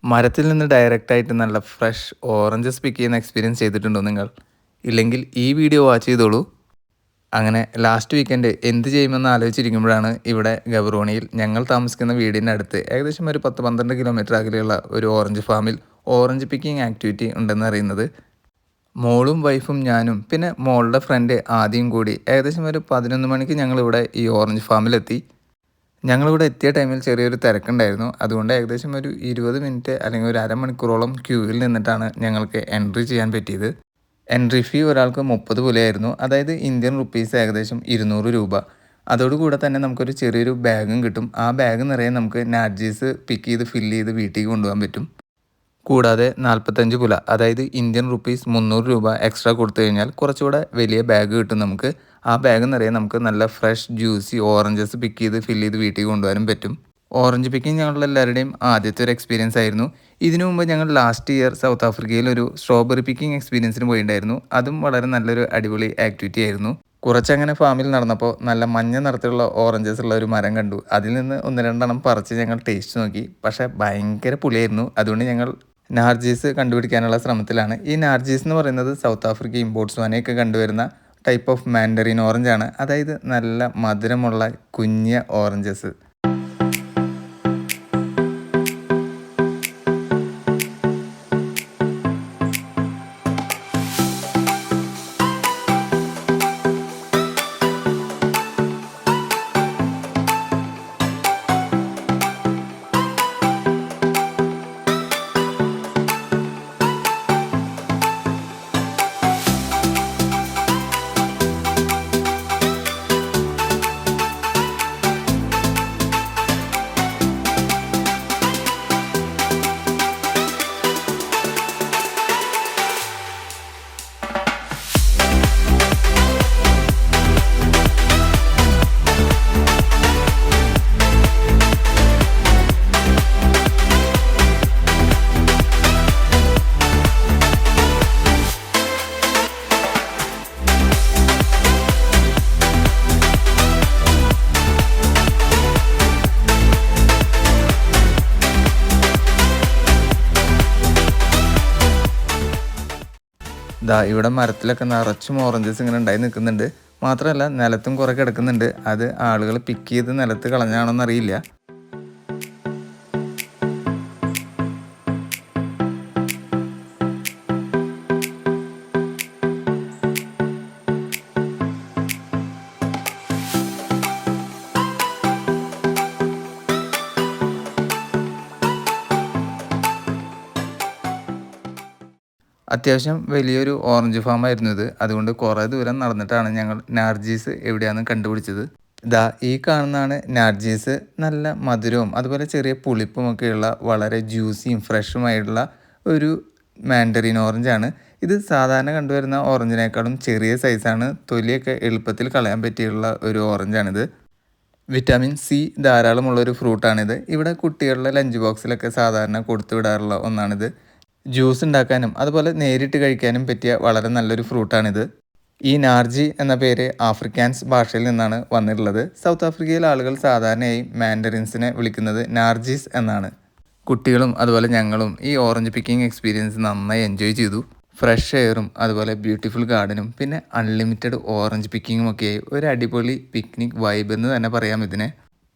മരത്തിൽ നിന്ന് ഡയറക്റ്റായിട്ട് നല്ല ഫ്രഷ് ഓറഞ്ചസ് പിക്ക് ചെയ്യുന്ന എക്സ്പീരിയൻസ് ചെയ്തിട്ടുണ്ടോ നിങ്ങൾ? ഇല്ലെങ്കിൽ ഈ വീഡിയോ വാച്ച് ചെയ്തോളൂ. അങ്ങനെ ലാസ്റ്റ് വീക്കെൻഡ് എന്ത് ചെയ്യുമെന്ന് ആലോചിച്ചിരിക്കുമ്പോഴാണ് ഇവിടെ ഗബ്രോണിയിൽ ഞങ്ങൾ താമസിക്കുന്ന വീടിൻ്റെ അടുത്ത് ഏകദേശം ഒരു 10-12 കിലോമീറ്റർ അകലെയുള്ള ഒരു ഓറഞ്ച് ഫാമിൽ ഓറഞ്ച് പിക്കിംഗ് ആക്ടിവിറ്റി ഉണ്ടെന്ന് അറിയുന്നത്. മോളും വൈഫും ഞാനും പിന്നെ മോളുടെ ഫ്രണ്ട് ആദ്യം കൂടി ഏകദേശം ഒരു 11 മണിക്ക് ഞങ്ങളിവിടെ ഈ ഓറഞ്ച് ഫാമിലെത്തി. ഞങ്ങളിവിടെ എത്തിയ ടൈമിൽ ചെറിയൊരു തിരക്കുണ്ടായിരുന്നു. അതുകൊണ്ട് ഏകദേശം ഒരു 20 മിനിറ്റ് അല്ലെങ്കിൽ ഒരു അരമണിക്കൂറോളം ക്യൂവിൽ നിന്നിട്ടാണ് ഞങ്ങൾക്ക് എൻട്രി ചെയ്യാൻ പറ്റിയത്. എൻട്രി ഫീ ഒരാൾക്ക് 30 പോലെയായിരുന്നു. അതായത് ഇന്ത്യൻ റുപ്പീസ് ഏകദേശം 200 രൂപ. അതോടുകൂടെ തന്നെ നമുക്കൊരു ചെറിയൊരു ബാഗും കിട്ടും. ആ ബാഗ് നിറയെ നമുക്ക് നാർജീസ് പിക്ക് ചെയ്ത് ഫില്ല് ചെയ്ത് വീട്ടിലേക്ക് കൊണ്ടുപോകാൻ പറ്റും. കൂടാതെ 45 പുല, അതായത് ഇന്ത്യൻ റുപ്പീസ് 300 രൂപ എക്സ്ട്രാ കൊടുത്തു കഴിഞ്ഞാൽ കുറച്ചുകൂടെ വലിയ ബാഗ് കിട്ടും നമുക്ക്. ആ ബാഗ് നിറയെ നമുക്ക് നല്ല ഫ്രഷ് ജ്യൂസി ഓറഞ്ചസ് പിക്ക് ചെയ്ത് ഫില്ല് ചെയ്ത് വീട്ടിൽ കൊണ്ടുപോകാനും പറ്റും. ഓറഞ്ച് പിക്കിങ് ഞങ്ങളുടെ എല്ലാവരുടെയും ആദ്യത്തെ ഒരു എക്സ്പീരിയൻസ് ആയിരുന്നു. ഇതിനു മുമ്പ് ഞങ്ങൾ ലാസ്റ്റ് ഇയർ സൗത്ത് ആഫ്രിക്കയിൽ ഒരു സ്ട്രോബെറി പിക്കിംഗ് എക്സ്പീരിയൻസിന് പോയിട്ടുണ്ടായിരുന്നു. അതും വളരെ നല്ലൊരു അടിപൊളി ആക്ടിവിറ്റി ആയിരുന്നു. കുറച്ചങ്ങനെ ഫാമിൽ നടന്നപ്പോൾ നല്ല മഞ്ഞ നിറത്തിലുള്ള ഓറഞ്ചസ് ഉള്ള ഒരു മരം കണ്ടു. അതിൽ നിന്ന് 1-2 പറിച്ച് ഞങ്ങൾ ടേസ്റ്റ് നോക്കി. പക്ഷേ ഭയങ്കര പുളിയായിരുന്നു. അതുകൊണ്ട് ഞങ്ങൾ നാർജീസ് കണ്ടുപിടിക്കാനുള്ള ശ്രമത്തിലാണ്. ഈ നാർജീസ് എന്ന് പറയുന്നത് സൗത്ത് ആഫ്രിക്കയും ബോട്സ്വാനയൊക്കെ കണ്ടുവരുന്ന ടൈപ്പ് ഓഫ് മാൻഡറിൻ ഓറഞ്ചാണ്. അതായത് നല്ല മധുരമുള്ള കുഞ്ഞ ഓറഞ്ചസ്. ഇവിടെ മരത്തിലൊക്കെ നിറച്ചും ഓറഞ്ചസ് ഇങ്ങനെ ഉണ്ടായി നിൽക്കുന്നുണ്ട്. മാത്രമല്ല നിലത്തും കുറേ കിടക്കുന്നുണ്ട്. അത് ആളുകൾ പിക്ക് ചെയ്ത് നിലത്ത് കളഞ്ഞാണോന്നറിയില്ല. അത്യാവശ്യം വലിയൊരു ഓറഞ്ച് ഫാം ആയിരുന്നു ഇത്. അതുകൊണ്ട് കുറേ ദൂരം നടന്നിട്ടാണ് ഞങ്ങൾ നാർജീസ് എവിടെയാണെന്ന് കണ്ടുപിടിച്ചത്. ഈ കാണുന്നതാണ് നാർജീസ്. നല്ല മധുരവും അതുപോലെ ചെറിയ പുളിപ്പുമൊക്കെയുള്ള വളരെ ജ്യൂസിയും ഫ്രഷുമായിട്ടുള്ള ഒരു മാൻഡറിൻ ഓറഞ്ചാണ്. ഇത് സാധാരണ കണ്ടുവരുന്ന ഓറഞ്ചിനേക്കാളും ചെറിയ സൈസാണ്. തൊലിയൊക്കെ എളുപ്പത്തിൽ കളയാൻ പറ്റിയുള്ള ഒരു ഓറഞ്ചാണിത്. Vitamin C ധാരാളമുള്ളൊരു ഫ്രൂട്ടാണിത്. ഇവിടെ കുട്ടികളുടെ ലഞ്ച് ബോക്സിലൊക്കെ സാധാരണ കൊടുത്തു വിടാറുള്ള ഒന്നാണിത്. ജ്യൂസ് ഉണ്ടാക്കാനും അതുപോലെ നേരിട്ട് കഴിക്കാനും പറ്റിയ വളരെ നല്ലൊരു ഫ്രൂട്ടാണിത്. ഈ നാർജി എന്ന പേര് ആഫ്രിക്കാൻസ് ഭാഷയിൽ നിന്നാണ് വന്നിട്ടുള്ളത്. സൗത്ത് ആഫ്രിക്കയിലെ ആളുകൾ സാധാരണയായി മാൻഡറിൻസിനെ വിളിക്കുന്നത് നാർജീസ് എന്നാണ്. കുട്ടികളും അതുപോലെ ഞങ്ങളും ഈ ഓറഞ്ച് പിക്കിംഗ് എക്സ്പീരിയൻസ് നന്നായി എൻജോയ് ചെയ്തു. ഫ്രഷ് എയറും അതുപോലെ ബ്യൂട്ടിഫുൾ ഗാർഡനും പിന്നെ അൺലിമിറ്റഡ് ഓറഞ്ച് പിക്കിങ്ങും ഒക്കെ ഒരു അടിപൊളി പിക്നിക് വൈബ് എന്ന് തന്നെ പറയാം ഇതിനെ.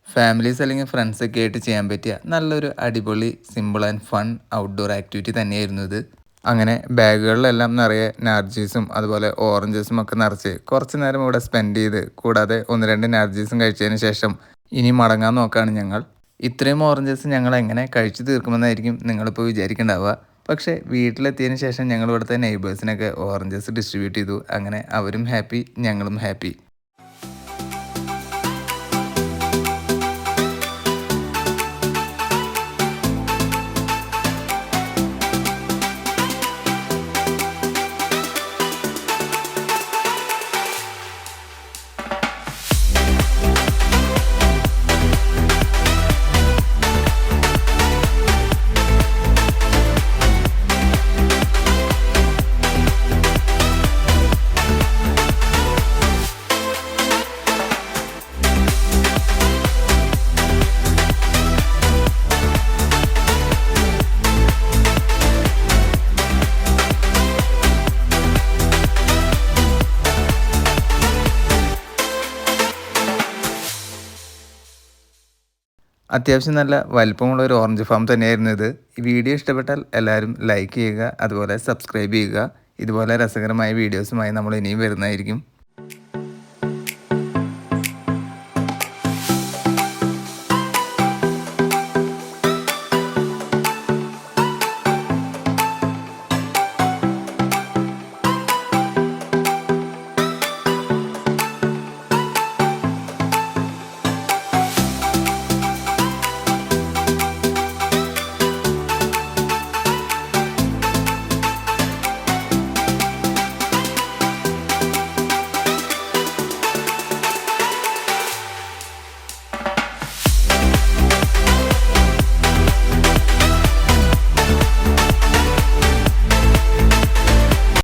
ഫാമിലീസ് അല്ലെങ്കിൽ ഫ്രണ്ട്സൊക്കെ ആയിട്ട് ചെയ്യാൻ പറ്റിയ നല്ലൊരു അടിപൊളി simple and fun outdoor activity തന്നെയായിരുന്നു ഇത്. അങ്ങനെ ബാഗുകളിലെല്ലാം നിറയെ നാർജീസും അതുപോലെ ഓറഞ്ചസും ഒക്കെ നിറച്ച് കുറച്ച് നേരം ഇവിടെ സ്പെൻഡ് ചെയ്ത് കൂടാതെ 1-2 നാർജീസും കഴിച്ചതിന് ശേഷം ഇനി മടങ്ങാൻ നോക്കുകയാണ് ഞങ്ങൾ. ഇത്രയും ഓറഞ്ചസ് ഞങ്ങൾ എങ്ങനെ കഴിച്ചു തീർക്കുമെന്നായിരിക്കും നിങ്ങളിപ്പോൾ വിചാരിക്കേണ്ടാവുക. പക്ഷേ വീട്ടിലെത്തിയതിന് ശേഷം ഞങ്ങൾ ഇവിടുത്തെ നെയ്ബേഴ്സിനൊക്കെ ഓറഞ്ചസ് ഡിസ്ട്രിബ്യൂട്ട് ചെയ്തു. അങ്ങനെ അവരും ഹാപ്പി, ഞങ്ങളും ഹാപ്പി. അത്യാവശ്യം നല്ല വലിപ്പമുള്ള ഒരു ഓറഞ്ച് ഫാം തന്നെയായിരുന്നു ഇത്. ഈ വീഡിയോ ഇഷ്ടപ്പെട്ടാൽ എല്ലാവരും ലൈക്ക് ചെയ്യുക, അതുപോലെ സബ്സ്ക്രൈബ് ചെയ്യുക. ഇതുപോലെ രസകരമായ വീഡിയോസുമായി നമ്മൾ ഇനിയും വരുന്നതായിരിക്കും.